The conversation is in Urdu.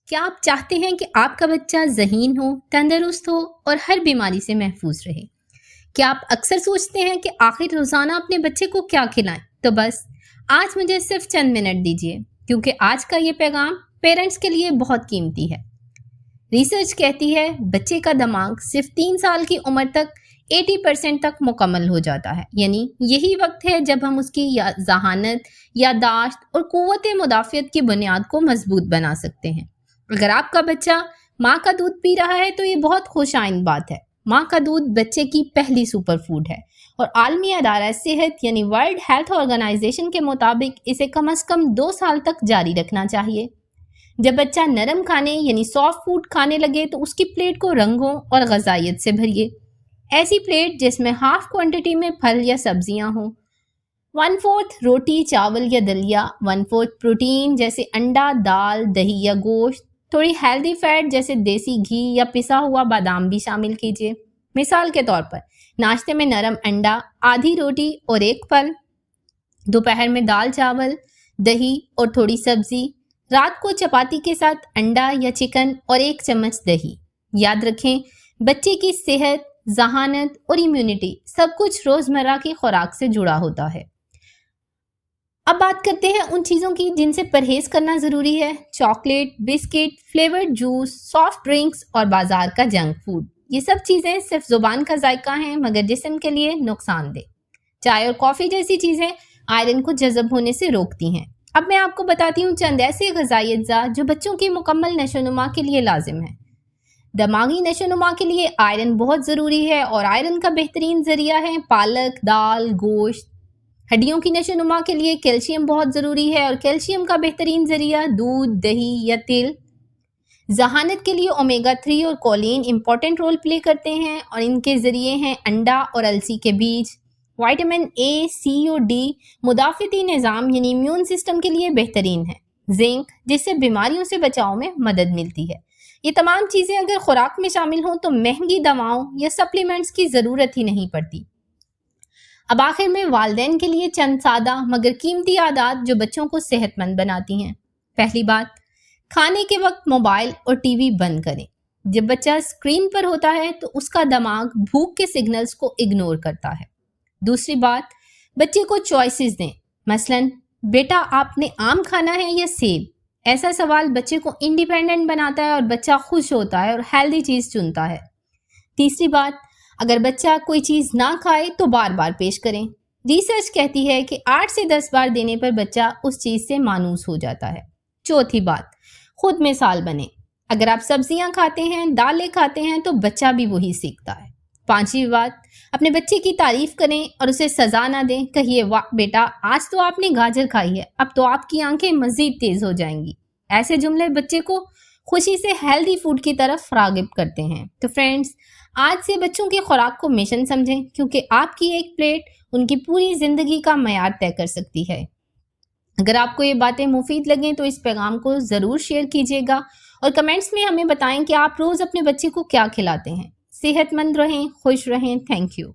کیا آپ چاہتے ہیں کہ آپ کا بچہ ذہین ہو، تندرست ہو اور ہر بیماری سے محفوظ رہے؟ کیا آپ اکثر سوچتے ہیں کہ آخر روزانہ اپنے بچے کو کیا کھلائیں؟ تو بس آج مجھے صرف چند منٹ دیجیے، کیونکہ آج کا یہ پیغام پیرنٹس کے لیے بہت قیمتی ہے۔ ریسرچ کہتی ہے بچے کا دماغ صرف 3 سال کی عمر تک 80% تک مکمل ہو جاتا ہے، یعنی یہی وقت ہے جب ہم اس کی ذہانت، یادداشت اور قوت مدافعت کی بنیاد کو مضبوط بنا سکتے ہیں۔ اگر آپ کا بچہ ماں کا دودھ پی رہا ہے تو یہ بہت خوش آئند بات ہے۔ ماں کا دودھ بچے کی پہلی سپر فوڈ ہے اور عالمی ادارہ صحت یعنی ورلڈ ہیلتھ آرگنائزیشن کے مطابق اسے کم از کم 2 سال تک جاری رکھنا چاہیے۔ جب بچہ نرم کھانے یعنی سافٹ فوڈ کھانے لگے تو اس کی پلیٹ کو رنگوں اور غذائیت سے بھریے۔ ایسی پلیٹ جس میں ہاف کوانٹٹی میں پھل یا سبزیاں ہوں، 1/4 روٹی، چاول یا دلیا، 1/4 پروٹین جیسے انڈا، دال، دہی یا گوشت، تھوڑی ہیلدی فیٹ جیسے دیسی گھی یا پسا ہوا بادام بھی شامل کیجیے۔ مثال کے طور پر ناشتے میں نرم انڈا، آدھی روٹی اور 1 پھل، دوپہر میں دال چاول، دہی اور تھوڑی سبزی، رات کو چپاتی کے ساتھ انڈا یا چکن اور 1 چمچ دہی۔ یاد رکھیں، بچے کی صحت، ذہانت اور امیونٹی سب کچھ روزمرہ کی خوراک سے جڑا ہوتا ہے۔ اب بات کرتے ہیں ان چیزوں کی جن سے پرہیز کرنا ضروری ہے۔ Chocolate, biscuit, flavoured juice, soft drinks اور بازار کا جنک فوڈ۔ یہ سب چیزیں صرف زبان کا ذائقہ ہیں مگر جسم کے لیے نقصان دہ۔ چائے اور کافی جیسی چیزیں آئرن کو جذب ہونے سے روکتی ہیں۔ اب میں آپ کو بتاتی ہوں چند ایسے غذائی اجزاء جو بچوں کی مکمل نشو و نما کے لیے لازم ہیں۔ دماغی نشو و نما کے لیے آئرن بہت ضروری ہے اور آئرن کا بہترین ذریعہ ہے پالک، دال، گوشت۔ ہڈیوں کی نشو و نما کے لیے کیلشیم بہت ضروری ہے اور کیلشیم کا بہترین ذریعہ دودھ، دہی یا تل۔ ذہانت کے لیے اومیگا 3 اور کولین امپورٹنٹ رول پلے کرتے ہیں اور ان کے ذریعے ہیں انڈا اور السی کے بیج۔ وائٹامن اے، سی اور ڈی مدافعتی نظام یعنی امیون سسٹم کے لیے بہترین ہے۔ زنک جس سے بیماریوں سے بچاؤ میں مدد ملتی ہے۔ یہ تمام چیزیں اگر خوراک میں شامل ہوں تو مہنگی دواؤں یا سپلیمنٹس کی ضرورت ہی نہیں پڑتی۔ اب آخر میں والدین کے لیے چند سادہ مگر قیمتی عادات جو بچوں کو صحت مند بناتی ہیں۔ پہلی بات، کھانے کے وقت موبائل اور ٹی وی بند کریں۔ جب بچہ اسکرین پر ہوتا ہے تو اس کا دماغ بھوک کے سگنلز کو اگنور کرتا ہے۔ دوسری بات، بچے کو چوائسز دیں، مثلا بیٹا آپ نے آم کھانا ہے یا سیب؟ ایسا سوال بچے کو انڈیپینڈنٹ بناتا ہے اور بچہ خوش ہوتا ہے اور ہیلدی چیز چنتا ہے۔ تیسری بات، اگر بچہ کوئی چیز نہ کھائے تو بار بار پیش کریں۔ ریسرچ کہتی ہے کہ 8 سے 10 بار دینے پر بچہ اس چیز سے مانوس ہو جاتا ہے۔ چوتھی بات، خود مثال بنیں۔ اگر آپ سبزیاں کھاتے ہیں، دالیں کھاتے ہیں تو بچہ بھی وہی سیکھتا ہے۔ پانچویں بات، اپنے بچے کی تعریف کریں اور اسے سزا نہ دیں۔ کہیے واہ بیٹا آج تو آپ نے گاجر کھائی ہے، اب تو آپ کی آنکھیں مزید تیز ہو جائیں گی۔ ایسے جملے بچے کو خوشی سے ہیلدی فوڈ کی طرف راغب کرتے ہیں۔ تو فرینڈز، آج سے بچوں کی خوراک کو مشن سمجھیں، کیونکہ آپ کی ایک پلیٹ ان کی پوری زندگی کا معیار طے کر سکتی ہے۔ اگر آپ کو یہ باتیں مفید لگیں تو اس پیغام کو ضرور شیئر کیجیے گا اور کمنٹس میں ہمیں بتائیں کہ آپ روز اپنے بچے کو کیا کھلاتے ہیں۔ صحت مند رہیں، خوش رہیں۔ Thank you.